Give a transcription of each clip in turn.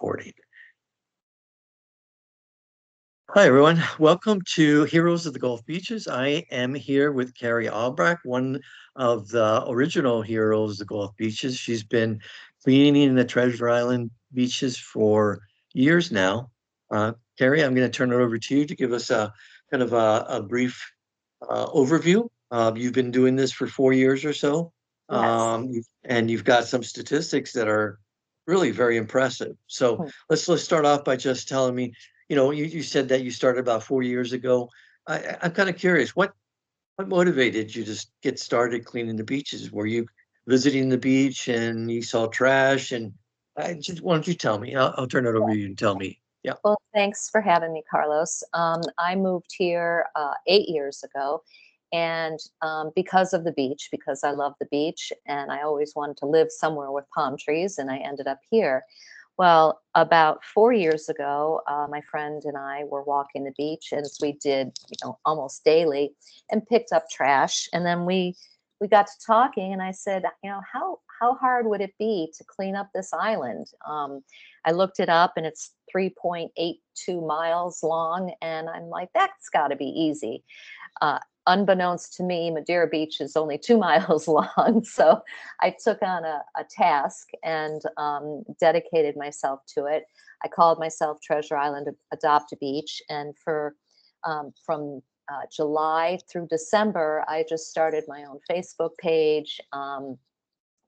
recording. Hi, everyone. Welcome to Heroes of the Gulf Beaches. I am here with Carrie Auerbach, one of the original heroes of the Gulf Beaches. She's been cleaning the Treasure Island beaches for years now. Carrie, I'm going to turn it over to you to give us a kind of a brief overview. You've been doing this for 4 years or so, Yes. and you've got some statistics that are really very impressive. So let's start off by just telling me, you said that you started about 4 years ago. I'm kind of curious, what motivated you to get started cleaning the beaches? Were you visiting the beach and you saw trash? And why don't you tell me? I'll turn it over to you and tell me. Yeah. Well, thanks for having me, Carlos. I moved here 8 years ago, and because of the beach, because I love the beach, and I always wanted to live somewhere with palm trees, and I ended up here. Well, about 4 years ago, my friend and I were walking the beach, as we did, almost daily, and picked up trash. And then we got to talking, and I said, how hard would it be to clean up this island? I looked it up, and it's 3.82 miles long, and I'm like, that's got to be easy. Unbeknownst to me, Madeira Beach is only 2 miles long. So I took on a task and dedicated myself to it. I called myself Treasure Island Adopt a Beach. And from July through December, I just started my own Facebook page,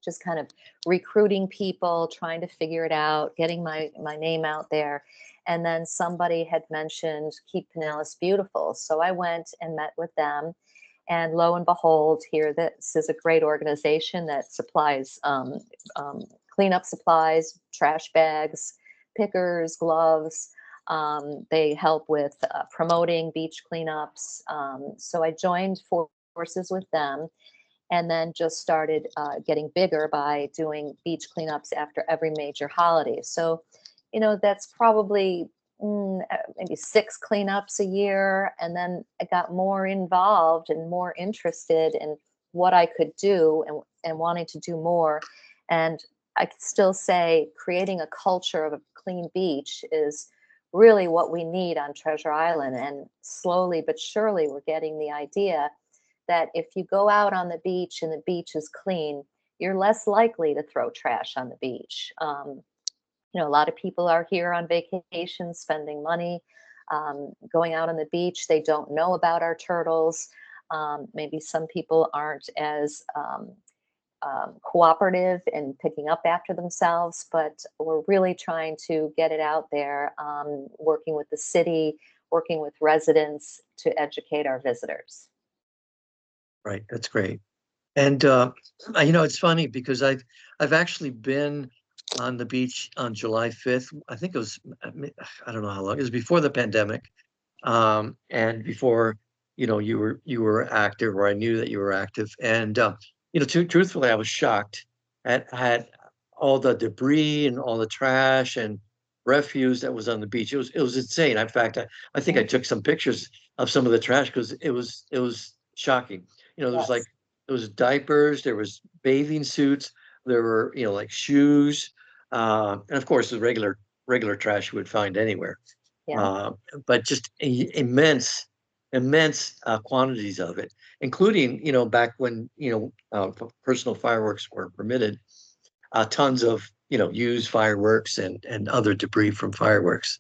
just kind of recruiting people, trying to figure it out, getting my name out there. And then somebody had mentioned Keep Pinellas Beautiful. So I went and met with them. And lo and behold, here, this is a great organization that supplies cleanup supplies, trash bags, pickers, gloves. They help with promoting beach cleanups. So I joined forces with them, and then just started getting bigger by doing beach cleanups after every major holiday. So, that's probably maybe 6 cleanups a year. And then I got more involved and more interested in what I could do, and wanting to do more. And I could still say creating a culture of a clean beach is really what we need on Treasure Island. And slowly but surely, we're getting the idea that if you go out on the beach and the beach is clean, you're less likely to throw trash on the beach. A lot of people are here on vacation, spending money, going out on the beach. They don't know about our turtles. Maybe some people aren't as cooperative in picking up after themselves, but we're really trying to get it out there, working with the city, working with residents to educate our visitors. Right. That's great. And it's funny because I've actually been on the beach on July 5th. I think it was, I don't know how long. It was before the pandemic, and before you were active, or I knew that you were active. And truthfully, I was shocked at all the debris and all the trash and refuse that was on the beach. It was insane. In fact, I think I took some pictures of some of the trash because it was shocking. There was like Yes. there was diapers, there was bathing suits, there were like shoes, and of course the regular trash you would find anywhere. Yeah. Uh, but just immense quantities of it, including back when personal fireworks were permitted, tons of used fireworks and other debris from fireworks.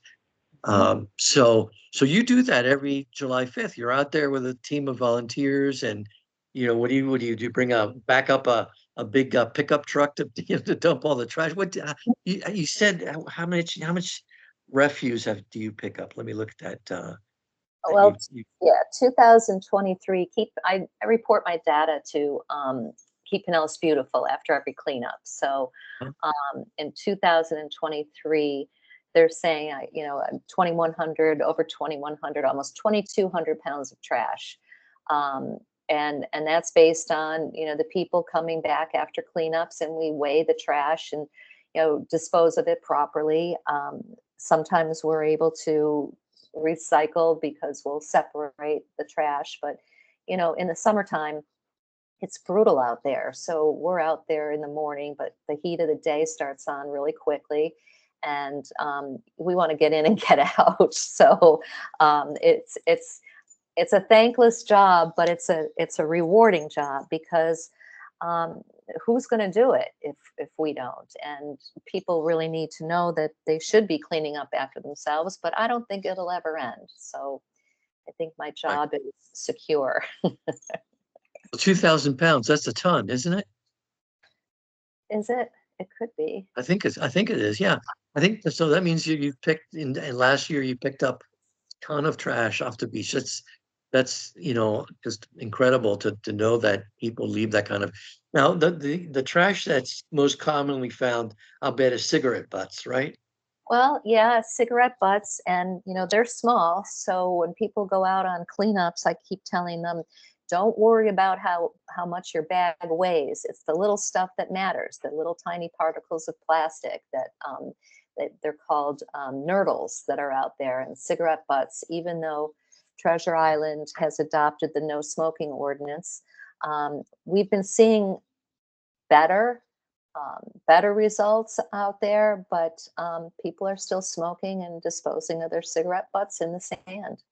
Mhm. So you do that every July 5th. You're out there with a team of volunteers, and what do you do? Bring back up a big pickup truck to to dump all the trash. What you said? How much refuse do you pick up? Let me look at that. That Well, you yeah, 2023. I report my data to Keep Pinellas Beautiful after every cleanup. So huh? in 2023, they're saying 2,100, over 2,100, almost 2,200 pounds of trash. And that's based on the people coming back after cleanups, and we weigh the trash and dispose of it properly. Sometimes we're able to recycle because we'll separate the trash, but in the summertime it's brutal out there. So we're out there in the morning, but the heat of the day starts on really quickly. and we want to get in and get out. So it's a thankless job, but it's a rewarding job because um, who's going to do it if we don't? And people really need to know that they should be cleaning up after themselves, but I don't think it'll ever end. So I think my Right. job is secure. Well, 2,000 pounds, that's a ton, isn't it? Is it? It could be. I think it is. Yeah. I think so. That means you picked in last year you picked up a ton of trash off the beach. That's, just incredible to know that people leave that kind of. Now, the trash that's most commonly found, I'll bet, is cigarette butts, right? Well, yeah, cigarette butts, and they're small. So when people go out on cleanups, I keep telling them, don't worry about how much your bag weighs. It's the little stuff that matters, the little tiny particles of plastic that they're called nurdles that are out there, and cigarette butts. Even though Treasure Island has adopted the no smoking ordinance, we've been seeing better better results out there, but people are still smoking and disposing of their cigarette butts in the sand.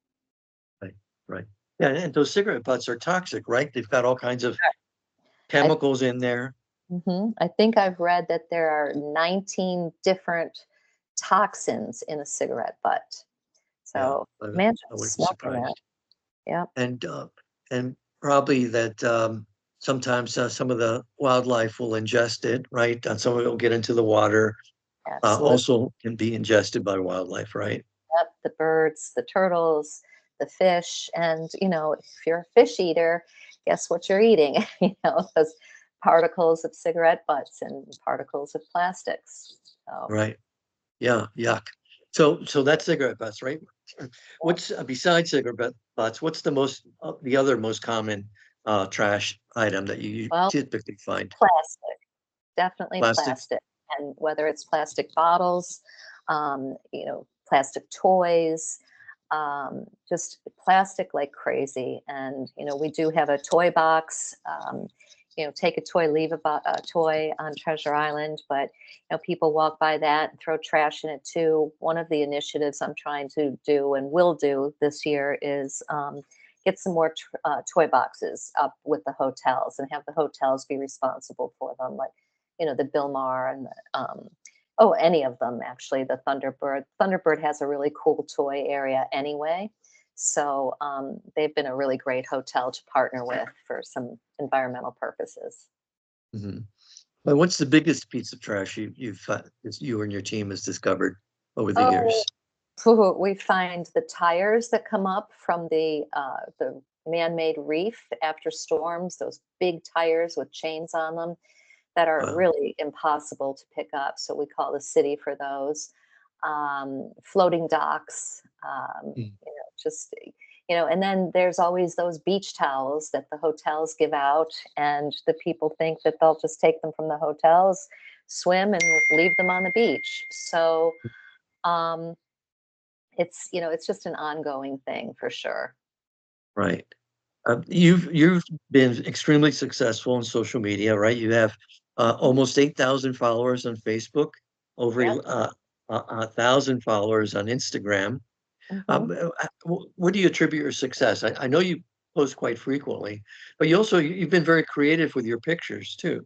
Right, right. Yeah, and those cigarette butts are toxic, right? They've got all kinds of I, chemicals in there. I think I've read that there are 19 different toxins in a cigarette butt. Yeah, So imagine I wouldn't be smoking that. surprised. Yeah, And and probably that sometimes some of the wildlife will ingest it, right? And some of it will get into the water. absolutely. Also can be ingested by wildlife, right? Yep, the birds, the turtles, the fish, and if you're a fish eater, guess what you're eating? Those particles of cigarette butts and particles of plastics. So, Right. Yeah, yuck. So that's cigarette butts, right? yep. What's besides cigarette butts, what's the other most common trash item that you Well, typically find? plastic, definitely Plastic? plastic, and whether it's plastic bottles, plastic toys, just plastic like crazy. And we do have a toy box. Take a toy, leave a toy on Treasure Island, but people walk by that and throw trash in it too. One of the initiatives I'm trying to do and will do this year is get some more toy boxes up with the hotels and have the hotels be responsible for them, like the Bilmar and oh, any of them actually. The Thunderbird. Thunderbird has a really cool toy area anyway. So they've been a really great hotel to partner with for some environmental purposes. Mhm. Well, what's the biggest piece of trash you and your team has discovered over the Oh, years? we find the tires that come up from the man-made reef after storms. Those big tires with chains on them that are Wow. really impossible to pick up. So we call the city for those. Floating docks, Mm. just, and then there's always those beach towels that the hotels give out, and the people think that they'll just take them from the hotels, swim, and leave them on the beach. So um, it's just an ongoing thing for sure. Right. You've been extremely successful in social media, right? You have Mhm. almost 8,000 followers on Facebook, over Yep. 1,000 followers on Instagram. hmm What do you attribute your success? I know you post quite frequently, but you've been very creative with your pictures too.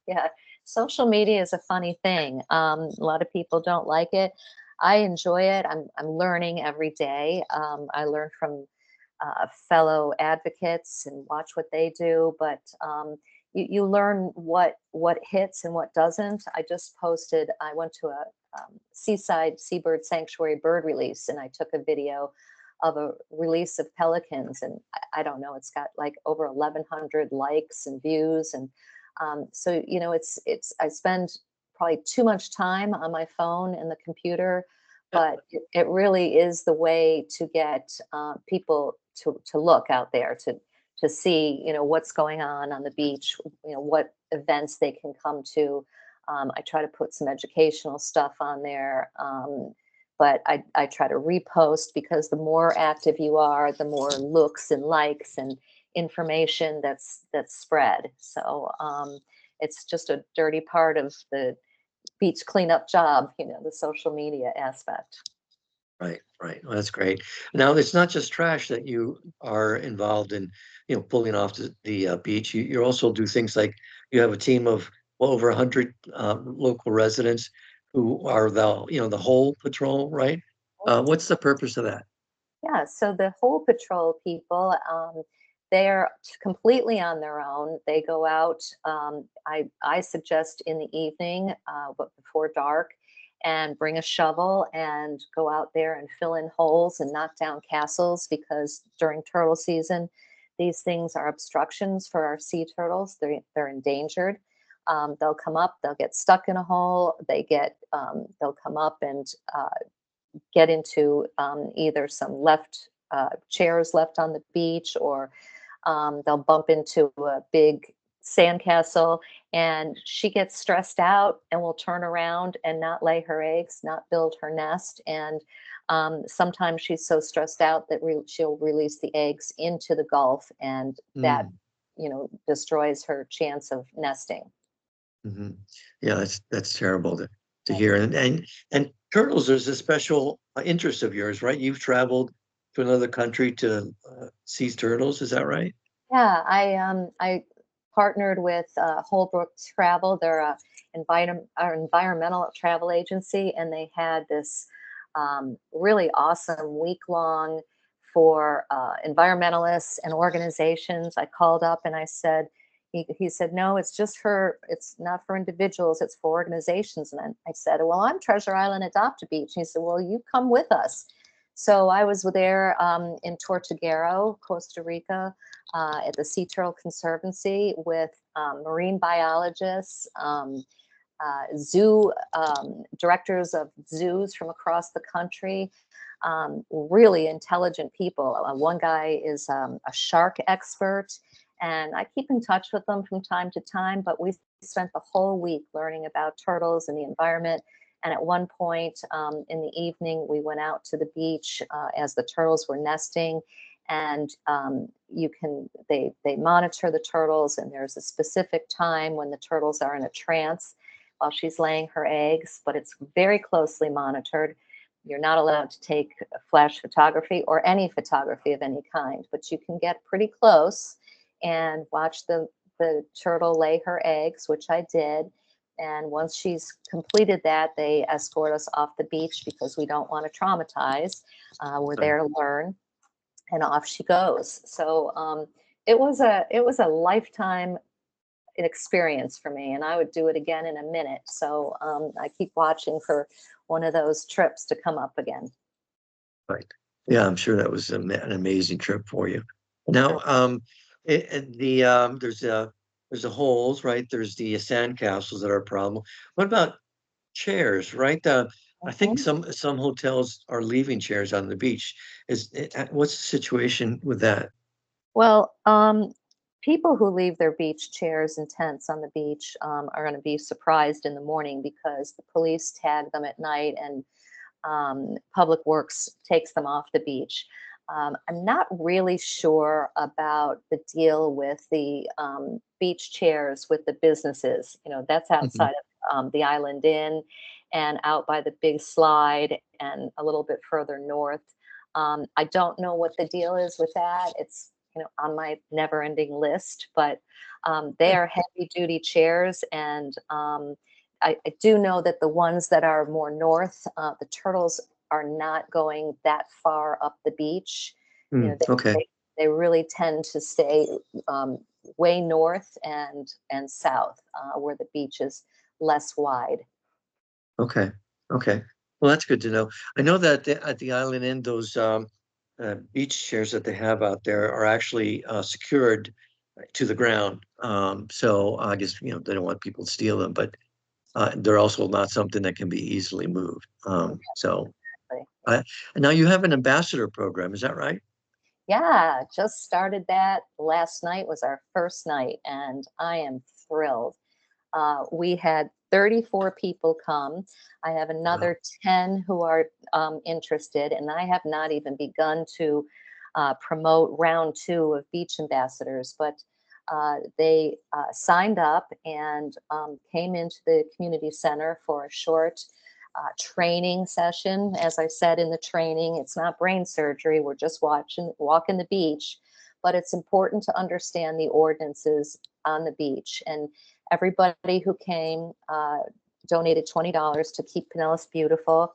Yeah, social media is a funny thing. A lot of people don't like it. I enjoy it. I'm learning every day. I learn from fellow advocates and watch what they do, but you learn what hits and what doesn't. I just posted. I went to a seaside seabird sanctuary bird release, and I took a video of a release of pelicans, and I don't know. It's got like over 1,100 likes and views, and so it's I spend probably too much time on my phone and the computer, but it really is the way to get people to look out there to see what's going on the beach, what events they can come to. I try to put some educational stuff on there, but I try to repost because the more active you are, the more looks and likes and information that's spread. So it's just a dirty part of the beach cleanup job, the social media aspect. Right, right. Well, that's great. Now, it's not just trash that you are involved in, pulling off the beach. You also do things like you have a team of well over 100 local residents who are the whole patrol, right? What's the purpose of that? Yeah, so the whole patrol people, they're completely on their own. They go out. I suggest in the evening, but before dark, and bring a shovel and go out there and fill in holes and knock down castles because during turtle season, these things are obstructions for our sea turtles. They're endangered. They'll come up. They'll get stuck in a hole. They'll come up and get into either some left chairs left on the beach, or they'll bump into a big sandcastle, and she gets stressed out and will turn around and not lay her eggs, not build her nest. And sometimes she's so stressed out that she'll release the eggs into the Gulf, and that Mm, destroys her chance of nesting. hmm. Yeah, that's terrible to hear. And turtles is a special interest of yours, right? You've traveled to another country to see turtles, is that right? Yeah, I partnered with Holbrook Travel. They're a environmental travel agency, and they had this really awesome week long for environmentalists and organizations. I called up and I said, he said, no, it's not for individuals, it's for organizations. And I said, well, I'm Treasure Island Adopt a Beach. And he said, well, you come with us. So I was there in Tortuguero, Costa Rica, at the Sea Turtle Conservancy with marine biologists, zoo directors of zoos from across the country, really intelligent people. One guy is a shark expert, and I keep in touch with them from time to time, but we spent the whole week learning about turtles and the environment. And at one point in the evening, we went out to the beach as the turtles were nesting, and they monitor the turtles, and there's a specific time when the turtles are in a trance while she's laying her eggs, but it's very closely monitored. You're not allowed to take flash photography or any photography of any kind, but you can get pretty close and watch the turtle lay her eggs, which I did. And once she's completed that, they escort us off the beach because we don't want to traumatize. We're Right. there to learn, and off she goes. So it was a lifetime experience for me, and I would do it again in a minute. So I keep watching for one of those trips to come up again. Right. Yeah, I'm sure that was an amazing trip for you. Sure. Now, there's the holes, right? There's the sand castles that are a problem. What about chairs, right? I think Mhm. some hotels are leaving chairs on the beach. What's the situation with that? Well, people who leave their beach chairs and tents on the beach are going to be surprised in the morning because the police tag them at night, and Public Works takes them off the beach. I'm not really sure about the deal with the beach chairs with the businesses. That's Mhm. outside of the Island Inn and out by the big slide and a little bit further north. I don't know what the deal is with that. It's on my never-ending list, but they are heavy-duty chairs, and I do know that the ones that are more north, the turtles are not going that far up the beach. You know, Mm, they okay. they, they really tend to stay um, way north and south, where the beach is less wide. Okay. Okay. Well, that's good to know. I know that at the Island Inn, those beach chairs that they have out there are actually secured to the ground. So I guess, they don't want people to steal them, but they're also not something that can be easily moved. So Exactly. I, and now you have an ambassador program, is that right? Yeah, just started that last night was our first night, and I am thrilled. We had 34 people come. I have Wow. another 10 who are interested, and I have not even begun to promote round two of Beach Ambassadors. But they signed up and came into the community center for a short training session. As I said in the training, it's not brain surgery. We're just walking the beach, but it's important to understand the ordinances on the beach. And everybody who came donated $20 to keep Pinellas beautiful.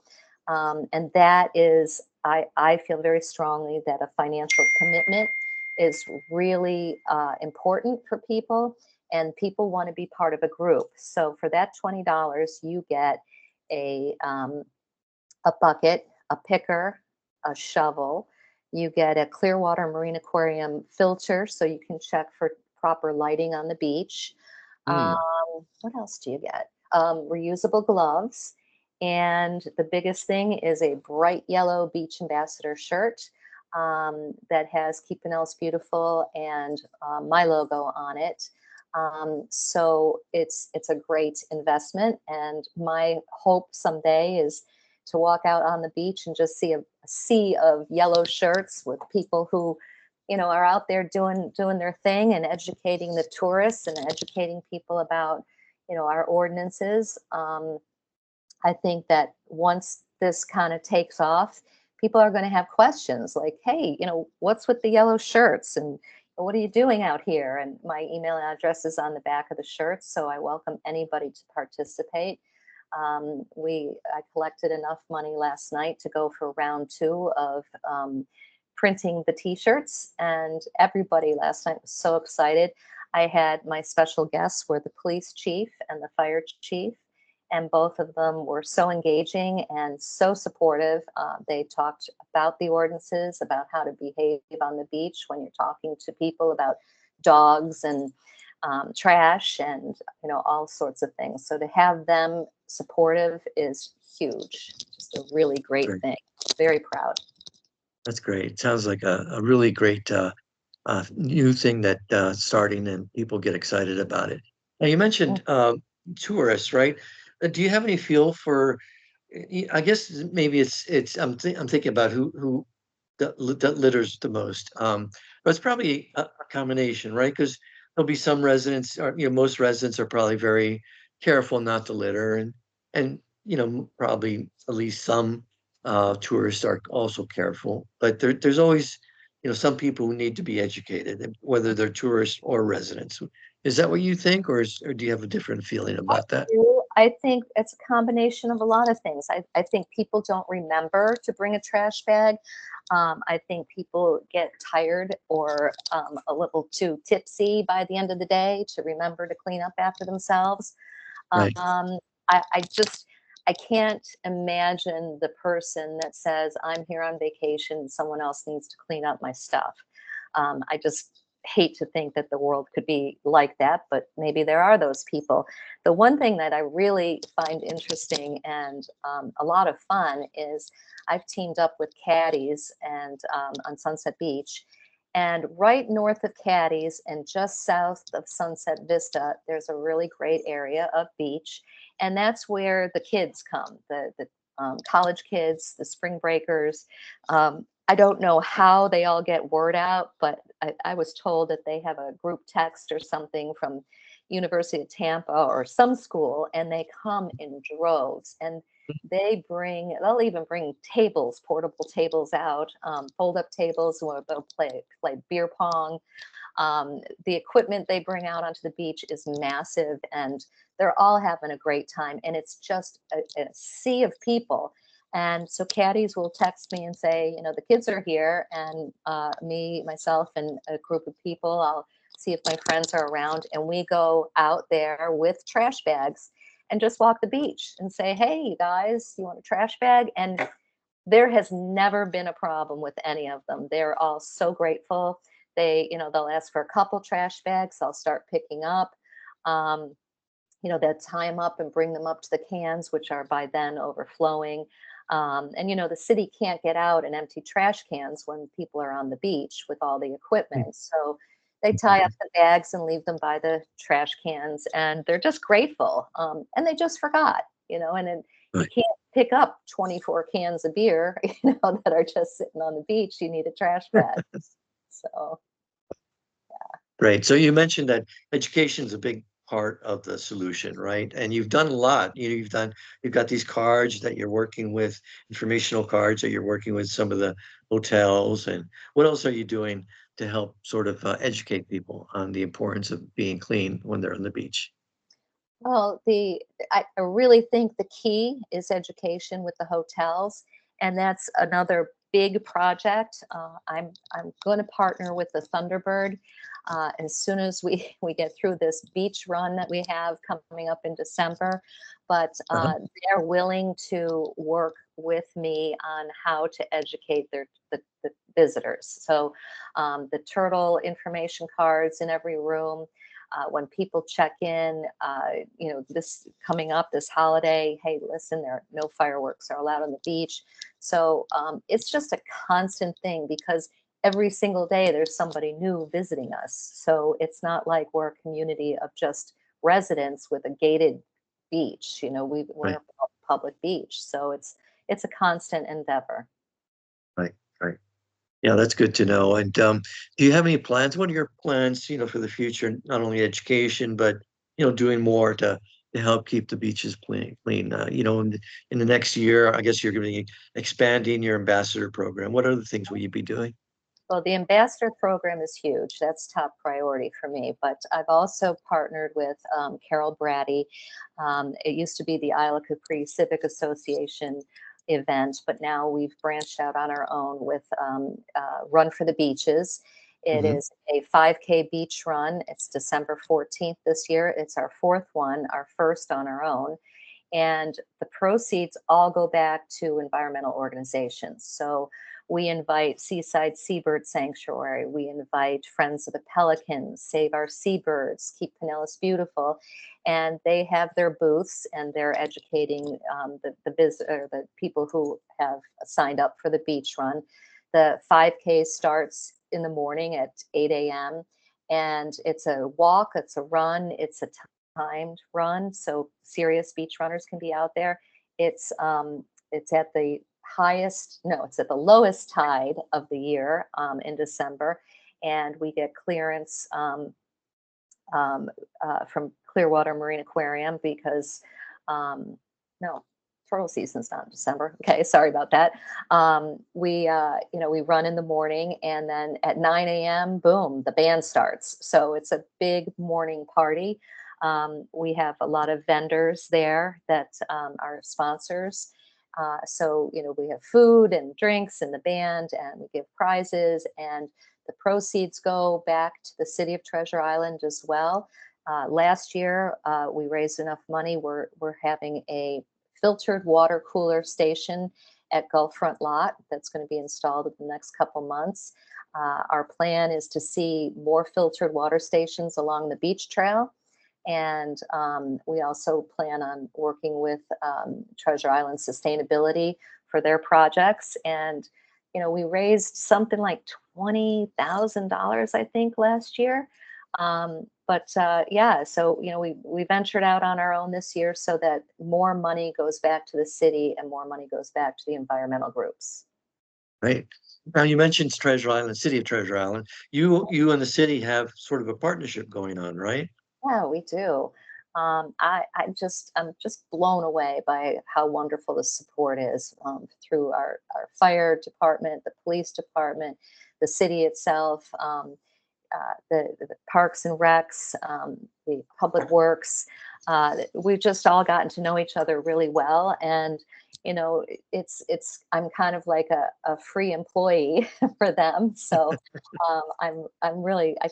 And that is, I feel very strongly that a financial commitment is really important for people, and people want to be part of a group. So for that $20, you get a bucket, a picker, a shovel. You get a Clearwater Marine Aquarium filter so you can check for proper lighting on the beach. Um, Mm, what else do you get? Reusable gloves. And the biggest thing is a bright yellow beach ambassador shirt that has Keep Pinellas Beautiful and my logo on it. So it's a great investment. And my hope someday is to walk out on the beach and just see a sea of yellow shirts with people who, are out there doing their thing and educating the tourists and educating people about, our ordinances. I think that once this kind of takes off, people are going to have questions like, hey, what's with the yellow shirts and what are you doing out here? And my email address is on the back of the shirts, so I welcome anybody to participate. I collected enough money last night to go for round 2 of printing the t-shirts, and everybody last night was so excited. I had my special guests were the police chief and the fire chief, and both of them were so engaging and so supportive. They talked about the ordinances, about how to behave on the beach when you're talking to people about dogs and trash and all sorts of things. So to have them supportive is huge. Just a really great great. thing. Very proud. That's great. Sounds like a really great new thing that starting and people get excited about it. Now you mentioned tourists, right? Do you have any feel for? I guess maybe it's I'm thinking about who that litters the most. But it's probably a combination, right? Because there'll be some residents, or most residents are probably very careful not to litter, and probably at least some tourists are also careful. But there's always some people who need to be educated, and whether they're tourists or residents. Is that what you think, or do you have a different feeling I about that? do. I think it's a combination of a lot of things. I think people don't remember to bring a trash bag. I think people get tired or a little too tipsy by the end of the day to remember to clean up after themselves. Right. Um, I can't imagine the person that says, I'm here on vacation, someone else needs to clean up my stuff. I just hate to think that the world could be like that, but maybe there are those people. The one thing that I really find interesting and a lot of fun is I've teamed up with caddies and on Sunset Beach. And right north of Caddies and just south of Sunset Vista, there's a really great area of beach. And that's where the kids come, the college kids, the spring breakers. I don't know how they all get word out, but I was told that they have a group text or something from University of Tampa or some school, and they come in droves. And they'll even bring tables, portable tables out, fold up tables where they'll play beer pong. The equipment they bring out onto the beach is massive, and they're all having a great time. And it's just a sea of people. And so caddies will text me and say, the kids are here, and myself, and a group of people, I'll see if my friends are around, and we go out there with trash bags and just walk the beach and say, hey guys, you want a trash bag? And there has never been a problem with any of them. They're all so grateful. They'll ask for a couple trash bags. I'll start picking up. Um, they'll tie them up and bring them up to the cans, which are by then overflowing. And the city can't get out and empty trash cans when people are on the beach with all the equipment. So they tie up the bags and leave them by the trash cans, and they're just grateful. And they just forgot, and then you Right. can't pick up 24 cans of beer, that are just sitting on the beach. You need a trash bag. So Great. So you mentioned that education is a big part of the solution, right? And you've done a lot. You've got these cards that you're working with, informational cards that you're working with some of the hotels. And what else are you doing to help sort of educate people on the importance of being clean when they're on the beach? Well, I really think the key is education with the hotels, and that's another big project. I'm going to partner with the Thunderbird as soon as we we get through this beach run that we have coming up in December. But Uh-huh. they're willing to work with me on how to educate the visitors. So the turtle information cards in every room, when people check in, this coming up this holiday, hey, listen, there no fireworks are allowed on the beach. So it's just a constant thing because every single day there's somebody new visiting us. So it's not like we're a community of just residents with a gated beach. We're Right, a public beach, so it's a constant endeavor. right, right. Yeah, that's good to know. And do you have any plans? What are your plans, for the future? Not only education, but doing more to help keep the beaches clean. In the next year, I guess you're going to be expanding your ambassador program. What other things will you be doing? Well, the ambassador program is huge. That's top priority for me. But I've also partnered with Carol Brady. It used to be the Isle of Capri Civic Association event, but now we've branched out on our own with Run for the Beaches. It Hmm. is a 5K beach run. It's December 14th this year. It's our fourth one, our first on our own. And the proceeds all go back to environmental organizations. So we invite Seaside Seabird Sanctuary, we invite Friends of the Pelicans, Save Our Seabirds, Keep Pinellas Beautiful, and they have their booths and they're educating the people who have signed up for the beach run. The 5K starts in the morning at 8 a.m. and it's a walk, it's a run, it's a timed run, so serious beach runners can be out there. It's at the highest, no, it's at the lowest tide of the year in December, and we get clearance um, from Clearwater Marine Aquarium because no, turtle season's not in December. Okay, sorry about that. We run in the morning, and then at 9 a.m., boom, the band starts. So it's a big morning party. We have a lot of vendors there that are sponsors. We have food and drinks and the band, and we give prizes, and the proceeds go back to the city of Treasure Island as well. Last year, we raised enough money. We're having a filtered water cooler station at Gulfront Lot that's going to be installed in the next couple months. Our plan is to see more filtered water stations along the beach trail. And we also plan on working with Treasure Island Sustainability for their projects. And, we raised something like $20,000, I think, last year. Yeah, so, we ventured out on our own this year so that more money goes back to the city and more money goes back to the environmental groups. Right. Now you mentioned Treasure Island, City of Treasure Island. You and the city have sort of a partnership going on, right? Yeah, we do. I'm just blown away by how wonderful the support is through our fire department, the police department, the city itself, the parks and recs, the public works. We've just all gotten to know each other really well, and it's I'm kind of like a free employee for them. So I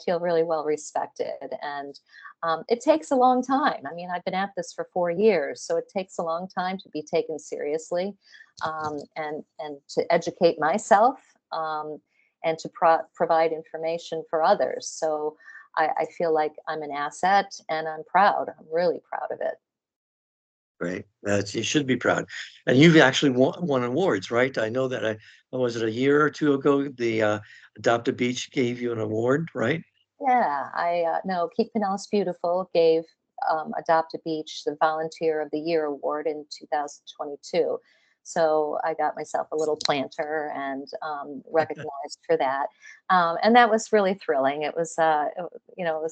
feel really well respected, and it takes a long time. I mean, I've been at this for 4 years, so it takes a long time to be taken seriously, and to educate myself. And to provide information for others. So I feel like I'm an asset and I'm proud. I'm really proud of it. Right. You should be proud. And you've actually won awards, right? I know that what was it, a year or two ago, the Adopt a Beach gave you an award, right? Yeah, I no, Keep Pinellas Beautiful gave Adopt a Beach the Volunteer of the Year award in 2022. So I got myself a little planter and recognized for that. And that was really thrilling. It was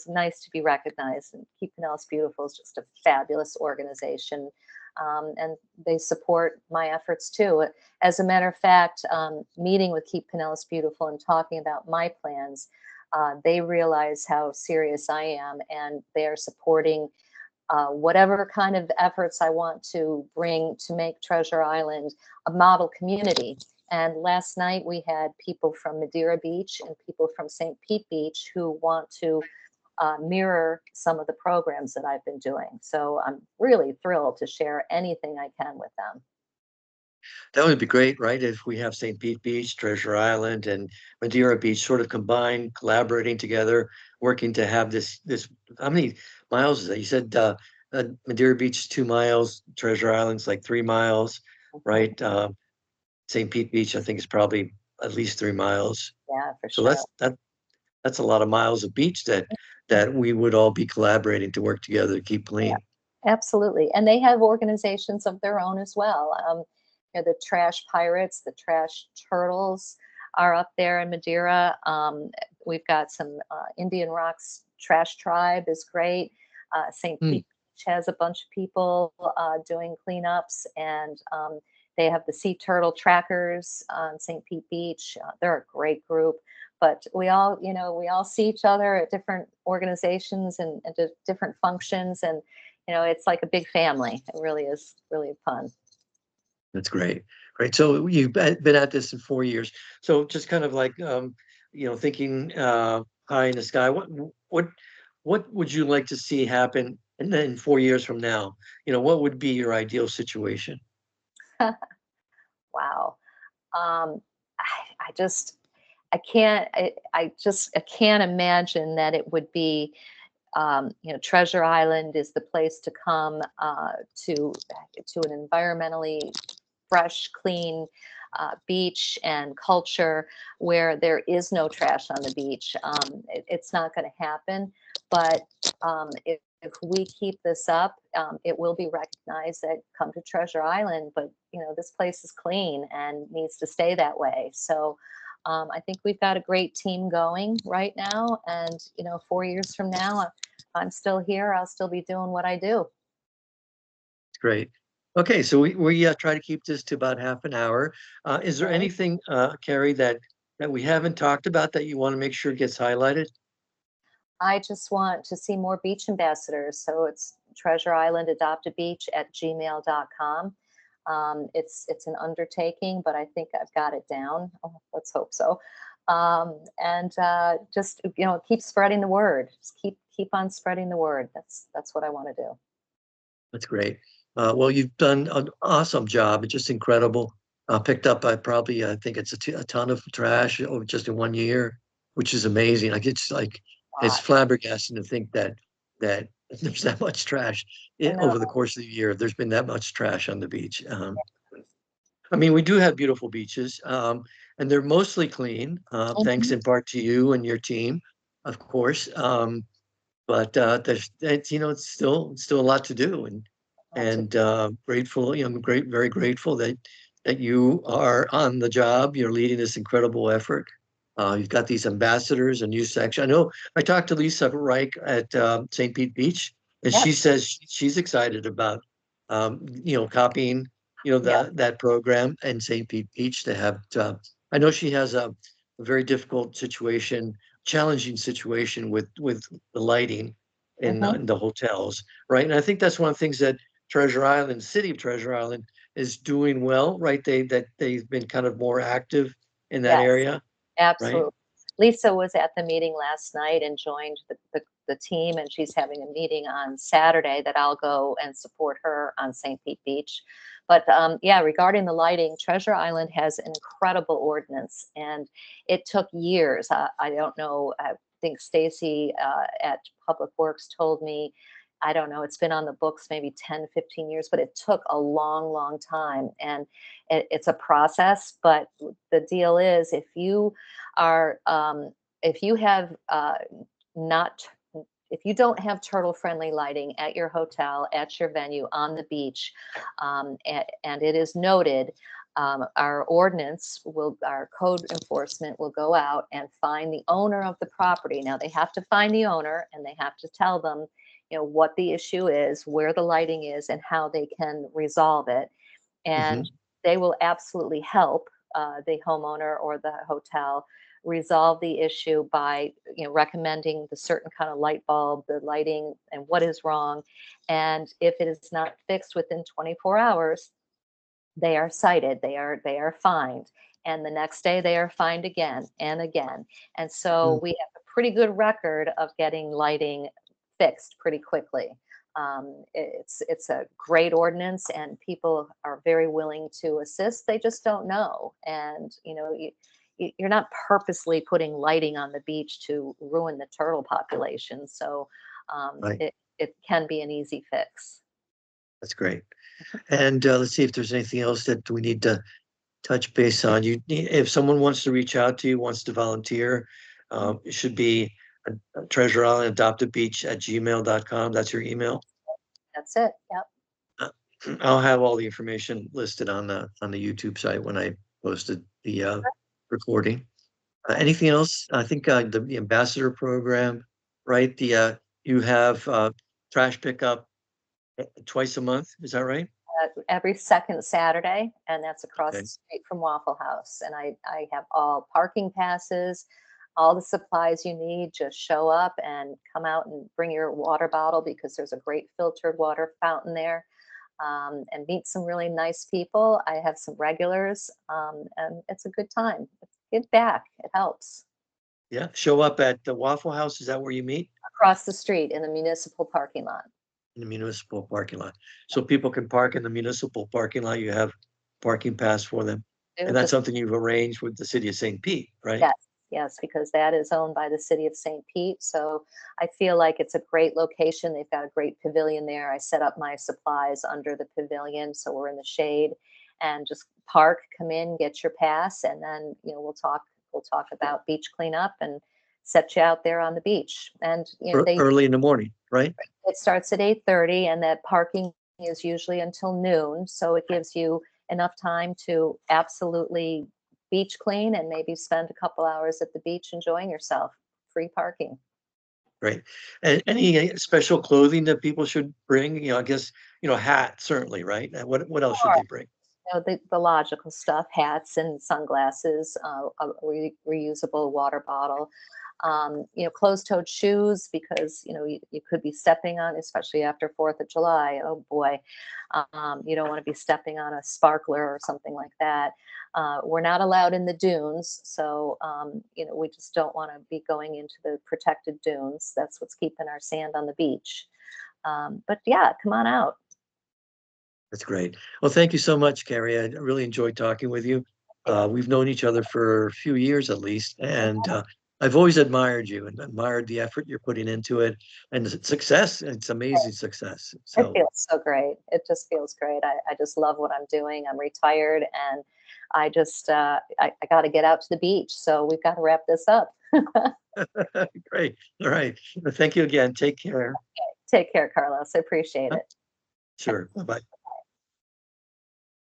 nice to be recognized. And Keep Pinellas Beautiful is just a fabulous organization. And they support my efforts too. As a matter of fact, meeting with Keep Pinellas Beautiful and talking about my plans, they realize how serious I am, and they are supporting whatever kind of efforts I want to bring to make Treasure Island a model community. And last night we had people from Madeira Beach and people from St. Pete Beach who want to mirror some of the programs that I've been doing. So I'm really thrilled to share anything I can with them. That would be great, right? If we have St. Pete Beach, Treasure Island, and Madeira Beach sort of combined, collaborating together, working to have this. How many miles is that? You said Madeira Beach is 2 miles, Treasure Island's like 3 miles, Mhm. right? St. Pete Beach, I think, is probably at least 3 miles. Yeah, for So sure. that's a lot of miles of beach that we would all be collaborating to work together to keep Yeah, clean. absolutely. And they have organizations of their own as well. The Trash Pirates, the Trash Turtles are up there in Madeira. We've got some Indian Rocks Trash Tribe is great. St. Hmm, Pete Beach has a bunch of people doing cleanups, and they have the Sea Turtle Trackers on St. Pete Beach. They're a great group. But we all see each other at different organizations and different functions, and it's like a big family. It really is really fun. that's great. Great. So you've been at this in 4 years. So just kind of like thinking high in the sky. What what would you like to see happen in 4 years from now? What would be your ideal situation? Wow. I just I can't imagine that it would be Treasure Island is the place to come to an environmentally fresh, clean beach and culture where there is no trash on the beach. It's not going to happen, but if we keep this up, it will be recognized that come to Treasure Island, but this place is clean and needs to stay that way. So I think we've got a great team going right now, and 4 years from now, I'm still here. I'll still be doing what I do. Great. Okay, so we try to keep this to about half an hour. Is there Right. anything, Carrie, that we haven't talked about that you want to make sure gets highlighted? I just want to see more beach ambassadors. So it's Treasure Island Adopt a Beach at gmail.com. It's an undertaking, but I think I've got it down. Oh, let's hope so. And just keep spreading the word. Just keep on spreading the word. That's what I want to do. That's great. Well, you've done an awesome job. It's just incredible. Picked up probably, I think it's a ton of trash just in 1 year, which is amazing. It's Lot. flabbergasting to think that there's that much trash I know. over the course of the year. There's been that much trash on the beach. I mean, we do have beautiful beaches, and they're mostly clean, thanks Mhm. in part to you and your team, of course. But it's still a lot to do, Lots of- grateful. I'm very grateful that you are on the job. You're leading this incredible effort. You've got these ambassadors, a new section. I know I talked to Lisa Reich at St. Pete Beach, and Yep. she says she's excited about copying Yeah. that program in St. Pete Beach to have. I know she has a very difficult situation, challenging situation with the lighting Hmm. in the hotels, right? And I think that's one of the things that Treasure Island, City of Treasure Island, is doing well, right? They've been kind of more active in that Yes. area, right? Absolutely. Lisa was at the meeting last night and joined the team, and she's having a meeting on Saturday that I'll go and support her on St. Pete Beach. But yeah, regarding the lighting, Treasure Island has an incredible ordinance, and it took years. I don't know. I think Stacy at Public Works told me, I don't know, it's been on the books maybe 10, 15 years, but it took a long, long time. And it's a process, but the deal is if you are if you have not if you don't have turtle-friendly lighting at your hotel, at your venue, on the beach, and it is noted, our code enforcement will go out and find the owner of the property. Now they have to find the owner and they have to tell them, what the issue is, where the lighting is, and how they can resolve it. Hmm. And they will absolutely help the homeowner or the hotel resolve the issue by recommending the certain kind of light bulb, the lighting, and what is wrong. And if it is not fixed within 24 hours, they are cited, they are fined, and the next day they are fined again and again. And so we have a pretty good record of getting lighting fixed pretty quickly. It's a great ordinance, and people are very willing to assist. They just don't know, and you're not purposely putting lighting on the beach to ruin the turtle population. So Right. it can be an easy fix. That's great. And let's see if there's anything else that we need to touch base on. If someone wants to reach out to you, wants to volunteer, it should be Treasure Island Adopted Beach at gmail.com. That's your email. That's it. Yep. Uh, I'll have all the information listed on the YouTube site when I posted the recording. Anything else? I think the ambassador program, right? You have trash pickup twice a month. Is that right? Every second Saturday, and that's across Okay. the street from Waffle House. And I have all parking passes, all the supplies you need. Just show up and come out and bring your water bottle, because there's a great filtered water fountain there, and meet some really nice people. I have some regulars, and it's a good time. Give back, it helps. Yeah. Show up at the Waffle House. Is that where you meet? Across the street in the municipal parking lot. In the municipal parking lot. So people can park in the municipal parking lot. You have parking pass for them. It And would that's just something you've arranged with the city of St. Pete, right? Yes, yes, because that is owned by the city of St. Pete. So I feel like it's a great location. They've got a great pavilion there. I set up my supplies under the pavilion, so we're in the shade, and just park, come in, get your pass, and then we'll talk about beach cleanup and set you out there on the beach. And they Early in the morning, right? it starts at 8:30, and that parking is usually until noon, so it gives you enough time to absolutely beach clean and maybe spend a couple hours at the beach enjoying yourself. Free parking. Right. And any special clothing that people should bring? I guess, hat, certainly, right? And what else should they bring? The logical stuff: hats and sunglasses, a reusable water bottle, closed-toed shoes, because you could be stepping on, especially after 4th of July. Oh boy, you don't want to be stepping on a sparkler or something like that. We're not allowed in the dunes, so we just don't want to be going into the protected dunes. That's what's keeping our sand on the beach. But yeah, come on out. That's great. Well, thank you so much, Carrie. I really enjoyed talking with you. We've known each other for a few years at least, and I've always admired you and admired the effort you're putting into it and the success. It's amazing success. It So, feels so great. It just feels great. I just love what I'm doing. I'm retired, and I got to get out to the beach. So we've got to wrap this up. great. All right. Well, thank you again. Take care. Take care, Carlos. I appreciate it. Sure. Bye-bye.